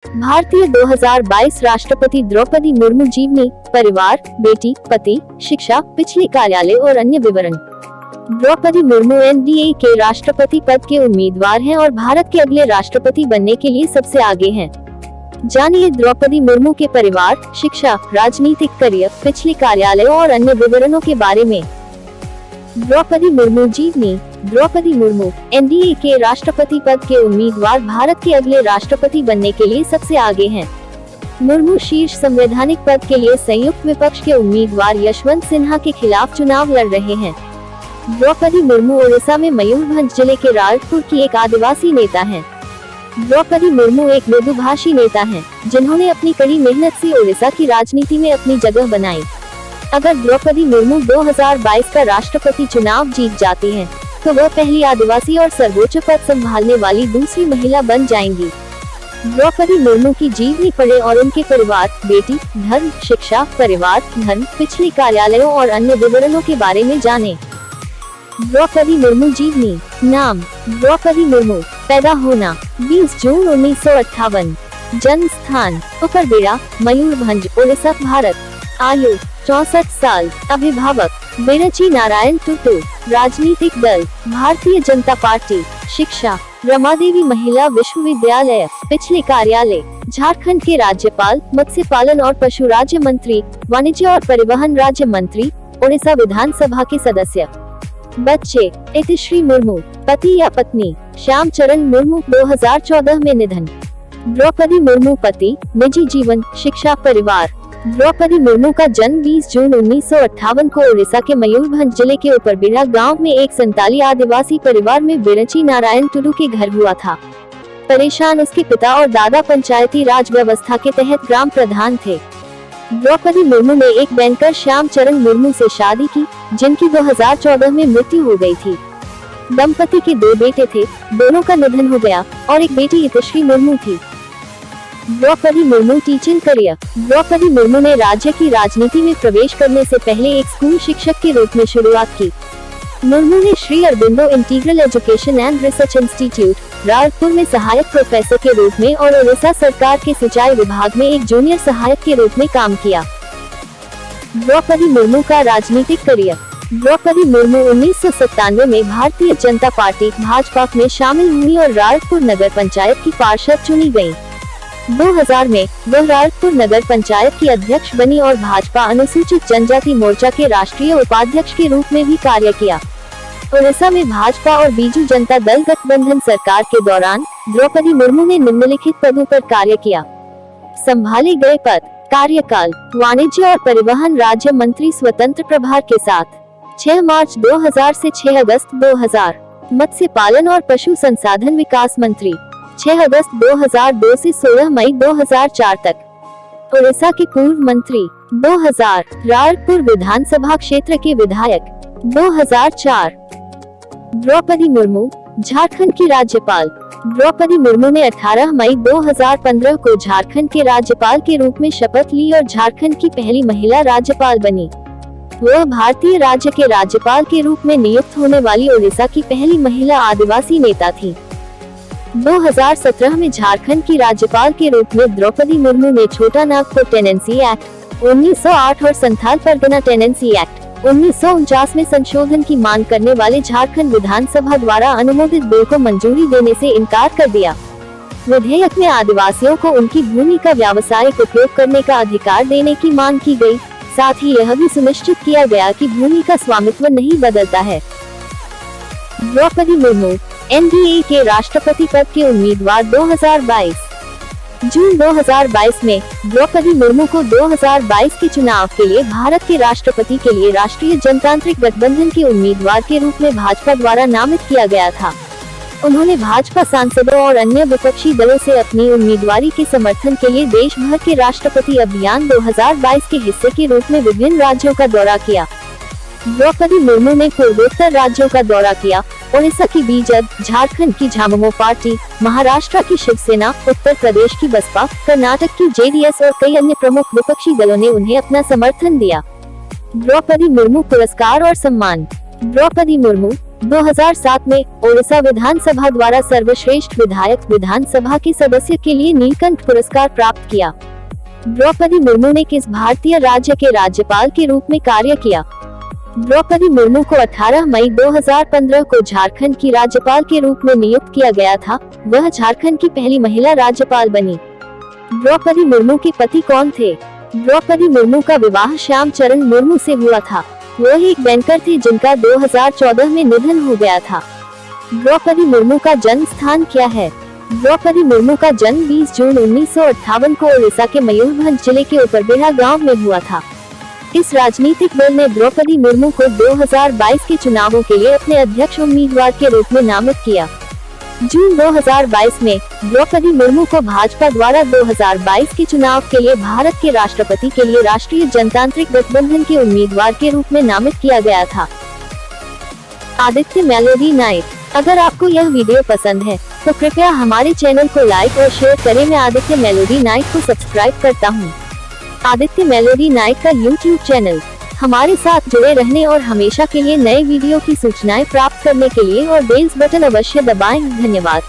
भारतीय 2022 राष्ट्रपति द्रौपदी मुर्मू जीवनी, परिवार, बेटी, पति, शिक्षा, पिछले कार्यालय और अन्य विवरण। द्रौपदी मुर्मू एनडीए के राष्ट्रपति पद के उम्मीदवार हैं और भारत के अगले राष्ट्रपति बनने के लिए सबसे आगे हैं। जानिए द्रौपदी मुर्मू के परिवार, शिक्षा, राजनीतिक करियर, पिछले कार्यालयों और अन्य विवरणों के बारे में। द्रौपदी मुर्मू जीवनी। द्रौपदी मुर्मू एनडीए के राष्ट्रपति पद के उम्मीदवार, भारत के अगले राष्ट्रपति बनने के लिए सबसे आगे हैं। मुर्मू शीर्ष संवैधानिक पद के लिए संयुक्त विपक्ष के उम्मीदवार यशवंत सिन्हा के खिलाफ चुनाव लड़ रहे हैं। द्रौपदी मुर्मू ओडिशा में मयूरभंज जिले के रायपुर की एक आदिवासी नेता हैं। द्रौपदी मुर्मू एक मृदुभाषी नेता हैं, जिन्होंने अपनी कड़ी मेहनत से ओडिशा की राजनीति में अपनी जगह बनाई। अगर द्रौपदी मुर्मू 2022 का राष्ट्रपति चुनाव जीत जाती हैं, तो वह पहली आदिवासी और सर्वोच्च पद संभालने वाली दूसरी महिला बन जाएंगी। द्रौपदी मुर्मू की जीवनी पढ़ें और उनके परिवार, बेटी, धर्म, शिक्षा, परिवार, धन, पिछले कार्यालयों और अन्य विवरणों के बारे में जानें। द्रौपदी मुर्मू जीवनी। नाम द्रौपदी मुर्मू। पैदा होना 20 जून 1958। जन्म स्थान उपरबेड़ा, मयूरभंज, ओडिशा, भारत। आयु 64 साल। अभिभावक बिरची नारायण टुटू। राजनीतिक दल भारतीय जनता पार्टी। शिक्षा रमादेवी महिला विश्वविद्यालय। पिछले कार्यालय झारखंड के राज्यपाल, मत्स्य पालन और पशु राज्य मंत्री, वाणिज्य और परिवहन राज्य मंत्री, ओडिशा विधानसभा के सदस्य। बच्चे इतिश्री मुर्मू। पति या पत्नी श्याम चरण मुर्मू, 2014 में निधन। द्रौपदी मुर्मू पति, निजी जीवन, शिक्षा, परिवार। द्रौपदी मुर्मू का जन्म 20 जून 1958 को ओडिशा के मयूरभंज जिले के उपरबेड़ा गांव में एक संताली आदिवासी परिवार में बिरची नारायण टुडू के घर हुआ था। परेशान उसके पिता और दादा पंचायती राज व्यवस्था के तहत ग्राम प्रधान थे। द्रौपदी मुर्मू ने एक बैंकर श्याम चरण मुर्मू से शादी की, जिनकी 2014 में मृत्यु हो गई थी। दंपति के 2 बेटे थे, दोनों का निधन हो गया और एक बेटी इतिश्री मुर्मू थी। Draupadi Murmu teaching career. द्रौपदी मुर्मू ने राज्य की राजनीति में प्रवेश करने से पहले एक स्कूल शिक्षक के रूप में शुरुआत की। मुर्मू ने Shri Aurobindo integral education and research institute, Raipur में सहायक प्रोफेसर के रूप में और ओडिशा सरकार के सिंचाई विभाग में एक जूनियर सहायक के रूप में काम किया। द्रौपदी मुर्मू का राजनीतिक करियर। द्रौपदी मुर्मू 1997 में भारतीय जनता पार्टी भाजपा में शामिल हुई और रायपुर नगर पंचायत की पार्षद चुनी गयी। 2000 में वह रायपुर नगर पंचायत की अध्यक्ष बनी और भाजपा अनुसूचित जनजाति मोर्चा के राष्ट्रीय उपाध्यक्ष के रूप में भी कार्य किया। ओडिशा में भाजपा और बीजू जनता दल गठबंधन सरकार के दौरान द्रौपदी मुर्मू ने निम्नलिखित पदों पर कार्य किया। संभाले गए पद। कार्यकाल वाणिज्य और परिवहन राज्य मंत्री स्वतंत्र प्रभार के साथ 6 मार्च 2000 से 6 अगस्त 2000। मत्स्य पालन और पशु संसाधन विकास मंत्री 6 अगस्त 2002 से 16 मई 2004 तक। ओडिशा के पूर्व मंत्री 2000। रायपुर विधानसभा क्षेत्र के विधायक 2004। द्रौपदी मुर्मू झारखंड की राज्यपाल। द्रौपदी मुर्मू ने 18 मई 2015 को झारखंड के राज्यपाल के रूप में शपथ ली और झारखंड की पहली महिला राज्यपाल बनी। वह भारतीय राज्य के राज्यपाल के रूप में नियुक्त होने वाली ओडिशा की पहली महिला आदिवासी नेता थी। 2017 में झारखंड की राज्यपाल के रूप में द्रौपदी मुर्मू ने छोटा नागपुर टेनेंसी एक्ट 1908 और संथाल परगना टेनेंसी एक्ट 1949 में संशोधन की मांग करने वाले झारखंड विधानसभा द्वारा अनुमोदित बिल को मंजूरी देने से इनकार कर दिया। विधेयक में आदिवासियों को उनकी भूमि का व्यावसायिक उपयोग करने का अधिकार देने की मांग की गई। साथ ही यह भी सुनिश्चित किया गया कि भूमि का स्वामित्व नहीं बदलता है। द्रौपदी मुर्मू एनडीए के राष्ट्रपति पद के उम्मीदवार 2022। जून 2022 में द्रौपदी मुर्मू को 2022 के चुनाव के लिए भारत के राष्ट्रपति के लिए राष्ट्रीय जनतांत्रिक गठबंधन के उम्मीदवार के रूप में भाजपा द्वारा नामित किया गया था। उन्होंने भाजपा सांसदों और अन्य विपक्षी दलों से अपनी उम्मीदवारी के समर्थन के लिए देश भर के राष्ट्रपति अभियान 2022 के हिस्से के रूप में विभिन्न राज्यों का दौरा किया। द्रौपदी मुर्मू ने पूर्वोत्तर राज्यों का दौरा किया। ओडिशा की बीजेपी, झारखंड की झामुमो पार्टी, महाराष्ट्र की शिवसेना, उत्तर प्रदेश की बसपा, कर्नाटक की जेडीएस और कई अन्य प्रमुख विपक्षी दलों ने उन्हें अपना समर्थन दिया। द्रौपदी मुर्मू पुरस्कार और सम्मान। द्रौपदी मुर्मू 2007 में ओडिशा विधानसभा द्वारा सर्वश्रेष्ठ विधायक विधानसभा के सदस्य के लिए नीलकंठ पुरस्कार प्राप्त किया। द्रौपदी मुर्मू ने किस भारतीय राज्य के राज्यपाल के रूप में कार्य किया? द्रौपदी मुर्मू को 18 मई 2015 को झारखंड की राज्यपाल के रूप में नियुक्त किया गया था। वह झारखंड की पहली महिला राज्यपाल बनी। द्रौपदी मुर्मू के पति कौन थे? द्रौपदी मुर्मू का विवाह श्याम चरण मुर्मू से हुआ था। वह एक बैंकर थे जिनका 2014 में निधन हो गया था। द्रौपदी मुर्मू का जन्म स्थान क्या है? द्रौपदी मुर्मू का जन्म 20 जून 1958 को ओडिशा के मयूरभंज जिले के उपरबेड़ा गांव में हुआ था। इस राजनीतिक दल ने द्रौपदी मुर्मू को 2022 के चुनावों के लिए अपने अध्यक्ष उम्मीदवार के रूप में नामित किया। जून 2022 में द्रौपदी मुर्मू को भाजपा द्वारा 2022 के चुनाव के लिए भारत के राष्ट्रपति के लिए राष्ट्रीय जनतांत्रिक गठबंधन के उम्मीदवार के रूप में नामित किया गया था। Aditya melody night. अगर आपको यह वीडियो पसंद है तो कृपया हमारे चैनल को लाइक और शेयर करें। मैं आदित्य मेलोडी नाइट को सब्सक्राइब करता हूँ। आदित्य मेलोडी नाइट का यूट्यूब चैनल। हमारे साथ जुड़े रहने और हमेशा के लिए नए वीडियो की सूचनाएं प्राप्त करने के लिए और बेल्स बटन अवश्य दबाएं। धन्यवाद।